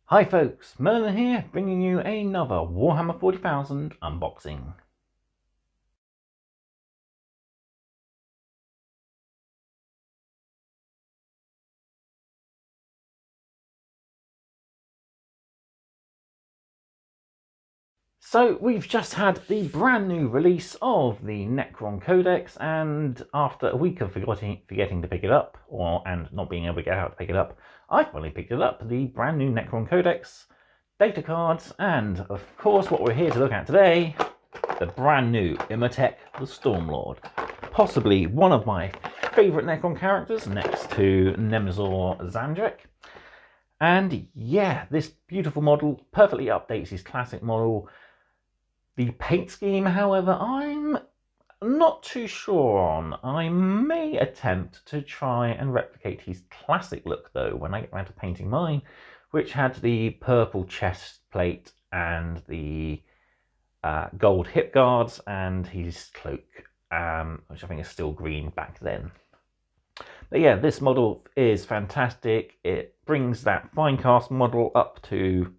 Hi folks, Merlin here, bringing you another Warhammer 40,000 unboxing. So we've just had the brand new release of the Necron Codex, and after a week of forgetting to pick it up, and not being able to get out to pick it up, I finally picked it up, the brand new Necron Codex, data cards, and of course what we're here to look at today, the brand new Imotekh, the Stormlord. Possibly one of my favourite Necron characters next to Nemzor Zandrek. And yeah, this beautiful model perfectly updates his classic model. The paint scheme, however, I'm not too sure on. I may attempt to try and replicate his classic look though when I get around to painting mine, which had the purple chest plate and the gold hip guards and his cloak, which I think is still green back then. But yeah, this model is fantastic. It brings that fine cast model up to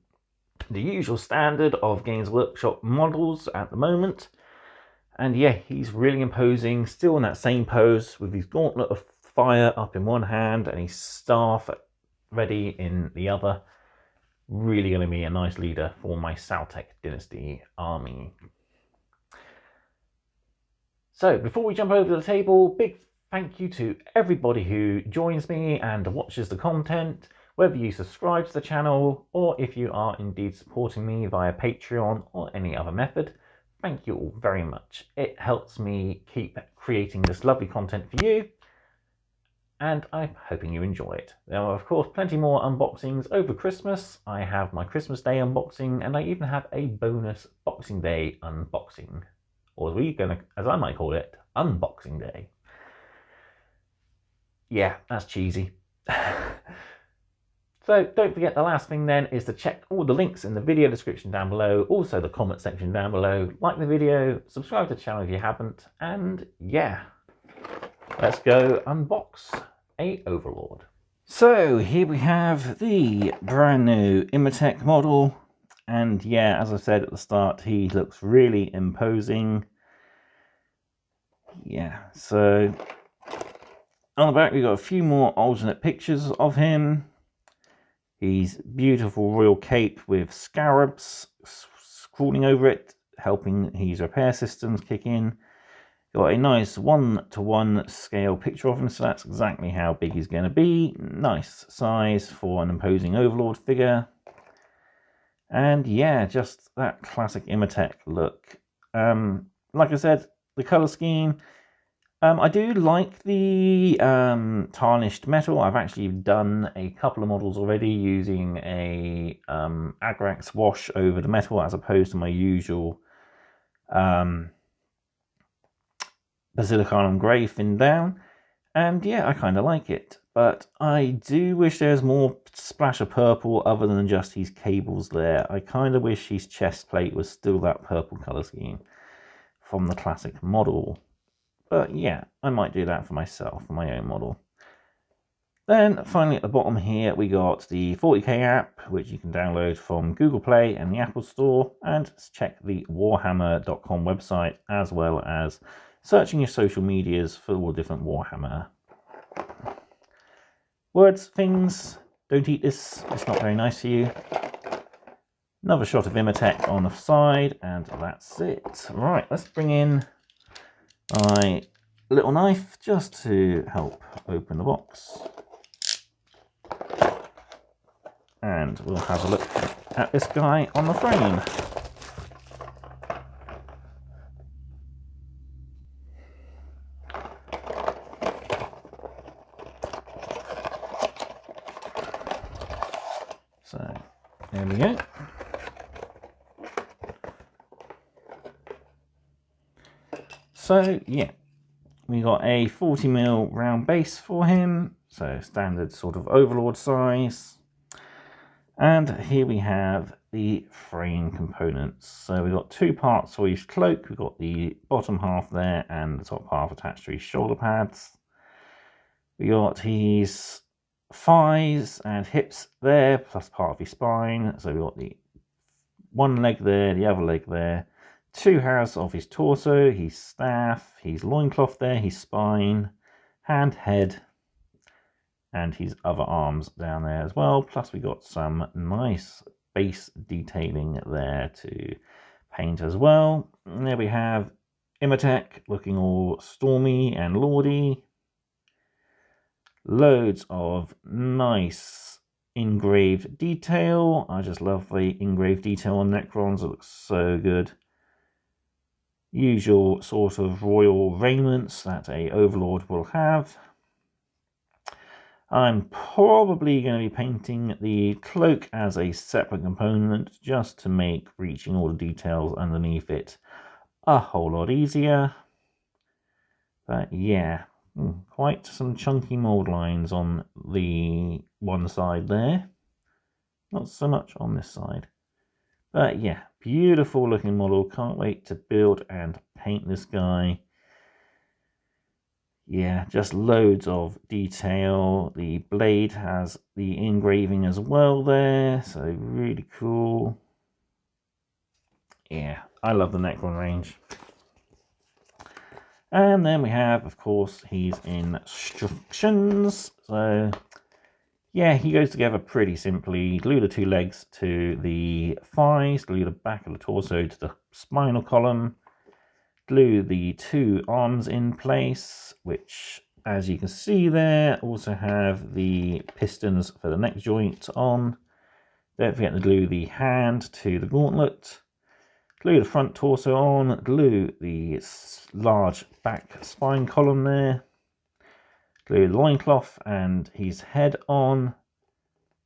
the usual standard of Games Workshop models at the moment. And yeah, he's really imposing, still in that same pose with his gauntlet of fire up in one hand and his staff ready in the other. Really going to be a nice leader for my Imotekh Dynasty army. So before we jump over the table, big thank you to everybody who joins me and watches the content, whether you subscribe to the channel or if you are indeed supporting me via Patreon or any other method. Thank you all very much. It helps me keep creating this lovely content for you, and I'm hoping you enjoy it. There are, of course, plenty more unboxings over Christmas. I have my Christmas Day unboxing, and I even have a bonus Boxing Day unboxing, or as I might call it, Unboxing Day. Yeah, that's cheesy. So don't forget, the last thing then is to check all the links in the video description down below, also the comment section down below. Like the video, subscribe to the channel if you haven't, and yeah, let's go unbox a Overlord. So here we have the brand new Imotekh model, and yeah, as I said at the start, he looks really imposing. Yeah, so on the back we've got a few more alternate pictures of him. His beautiful royal cape with scarabs crawling over it, helping his repair systems kick in. Got a nice 1:1 scale picture of him, so that's exactly how big he's going to be. Nice size for an imposing Overlord figure. And yeah, just that classic Imotekh look. Like I said, the colour scheme, I do like the tarnished metal. I've actually done a couple of models already using a Agrax wash over the metal as opposed to my usual Basilicanum grey thin down. And yeah, I kind of like it. But I do wish there's more splash of purple other than just his cables there. I kind of wish his chest plate was still that purple colour scheme from the classic model. But yeah, I might do that for myself, for my own model. Then finally at the bottom here, we got the 40k app, which you can download from Google Play and the Apple Store, and check the warhammer.com website, as well as searching your social medias for all different Warhammer. Words, things, don't eat this, it's not very nice for you. Another shot of Imotekh on the side, and that's it. Right, let's bring in my little knife just to help open the box, and we'll have a look at this guy on the frame. So there we go. So yeah, we got a 40mm round base for him, so standard sort of Overlord size. And here we have the frame components. So we've got two parts for his cloak. We've got the bottom half there and the top half attached to his shoulder pads. We got his thighs and hips there, plus part of his spine. So we've got the one leg there, the other leg there, 2 halves of his torso, his staff, his loincloth there, his spine, hand, head, and his other arms down there as well. Plus we got some nice base detailing there to paint as well. And there we have Imotekh looking all stormy and lordy. Loads of nice engraved detail. I just love the engraved detail on Necrons. It looks so good. Usual sort of royal raiments that a Overlord will have. I'm probably going to be painting the cloak as a separate component just to make reaching all the details underneath it a whole lot easier. But yeah, quite some chunky mold lines on the one side there. Not so much on this side. But yeah, beautiful looking model. Can't wait to build and paint this guy. Yeah, just loads of detail. The blade has the engraving as well there, so really cool. Yeah, I love the Necron range. And then we have, of course, his instructions. So yeah, he goes together pretty simply. Glue the 2 legs to the thighs, glue the back of the torso to the spinal column, glue the 2 arms in place, which, as you can see there, also have the pistons for the neck joint on. Don't forget to glue the hand to the gauntlet. Glue the front torso on, glue the large back spine column there. Glue the loincloth and his head on.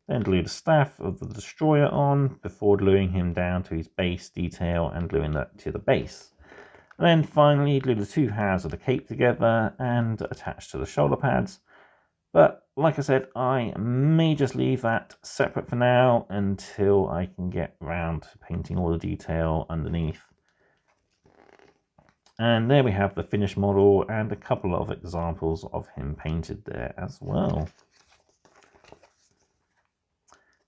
Then glue the staff of the destroyer on before gluing him down to his base detail and gluing that to the base. And then finally glue the 2 halves of the cape together and attach to the shoulder pads. But like I said, I may just leave that separate for now until I can get around to painting all the detail underneath. And there we have the finished model and a couple of examples of him painted there as well.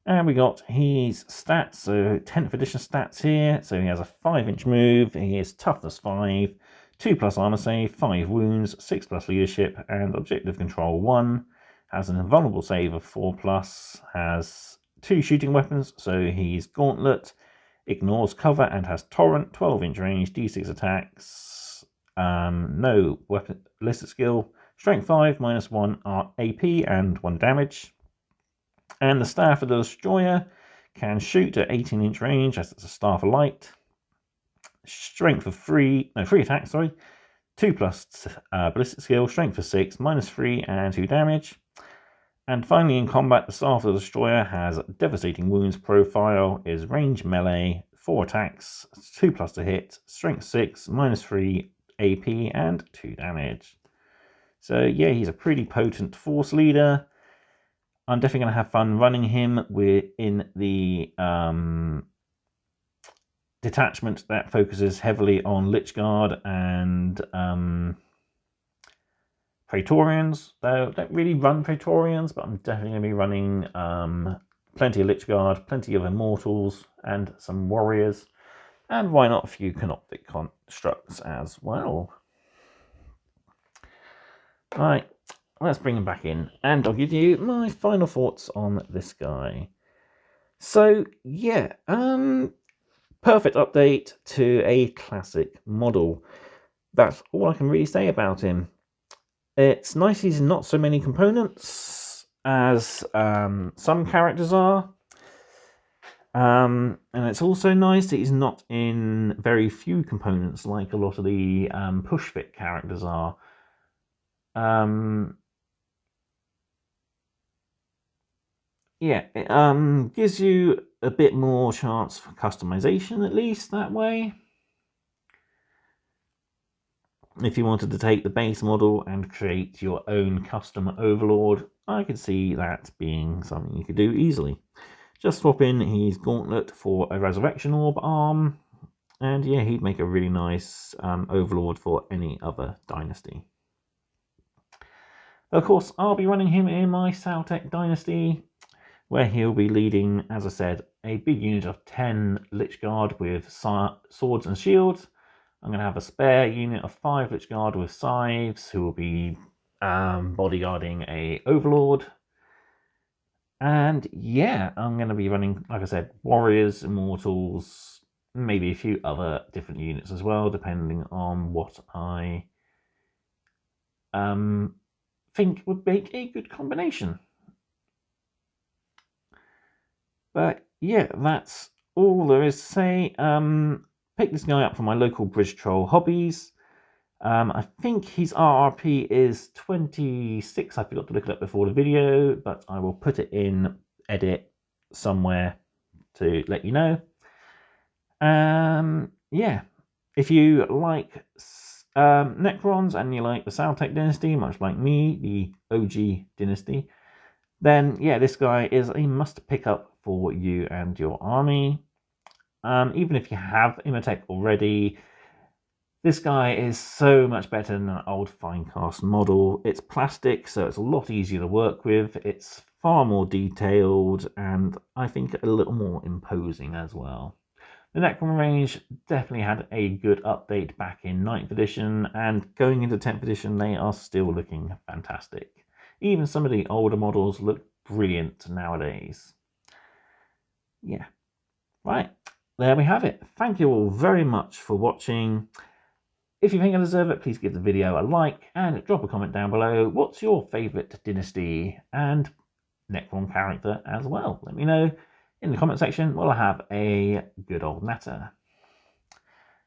And we got his stats, so 10th edition stats here. So he has a 5-inch move, he is toughness 5, 2+ armor save, 5 wounds, 6+ leadership, and objective control 1. Has an invulnerable save of 4+, has 2 shooting weapons, so he's gauntlet, ignores cover, and has torrent, 12-inch range, d6 attacks, no weapon ballistic skill, strength 5, -1 AP, and 1 damage. And the staff of the destroyer can shoot at 18-inch range as it's a staff of light. Strength of 3 attacks, sorry. 2+ ballistic skill, strength of 6, -3 and 2 damage. And finally in combat, the staff of the destroyer has devastating wounds profile, is range melee, 4 attacks, 2+ to hit, strength 6, -3 AP and 2 damage. So yeah, he's a pretty potent force leader. I'm definitely going to have fun running him in the detachment that focuses heavily on Lichguard and Praetorians. Though I don't really run Praetorians, but I'm definitely going to be running plenty of Lichguard, plenty of Immortals, and some Warriors. And why not a few Canoptic constructs as well. Right. Let's bring him back in and I'll give you my final thoughts on this guy. So yeah, perfect update to a classic model. That's all I can really say about him. It's nice he's not so many components as some characters are. And it's also nice that he's not in very few components like a lot of the push fit characters are. Yeah, it gives you a bit more chance for customization, at least that way. If you wanted to take the base model and create your own custom Overlord, I could see that being something you could do easily. Just swap in his gauntlet for a Resurrection Orb arm, and yeah, he'd make a really nice Overlord for any other dynasty. Of course, I'll be running him in my Imotekh Dynasty, where he'll be leading, as I said, a big unit of 10 Lich Guard with swords and shields. I'm going to have a spare unit of 5 Lich Guard with scythes, who will be bodyguarding a Overlord. And yeah, I'm going to be running, like I said, Warriors, Immortals, maybe a few other different units as well, depending on what I think would make a good combination. But yeah, that's all there is to say. Pick this guy up from my local Bridge Troll Hobbies. I think his RRP is 26. I forgot to look it up before the video, but I will put it in edit somewhere to let you know. Yeah, if you like Necrons and you like the Imotekh Dynasty, much like me, the OG Dynasty, then yeah, this guy is a must pick up for you and your army. Even if you have Imotekh already, this guy is so much better than an old Finecast model. It's plastic, so it's a lot easier to work with. It's far more detailed, and I think a little more imposing as well. The Necron range definitely had a good update back in 9th edition, and going into 10th edition, they are still looking fantastic. Even some of the older models look brilliant nowadays. Yeah. Right, there we have it. Thank you all very much for watching. If you think I deserve it, please give the video a like and drop a comment down below. What's your favourite Dynasty and Necron character as well? Let me know in the comment section. We'll have a good old natter.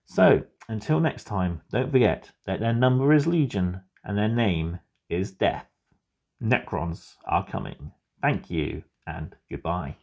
So, until next time, don't forget that their number is Legion and their name is Death. Necrons are coming. Thank you and goodbye.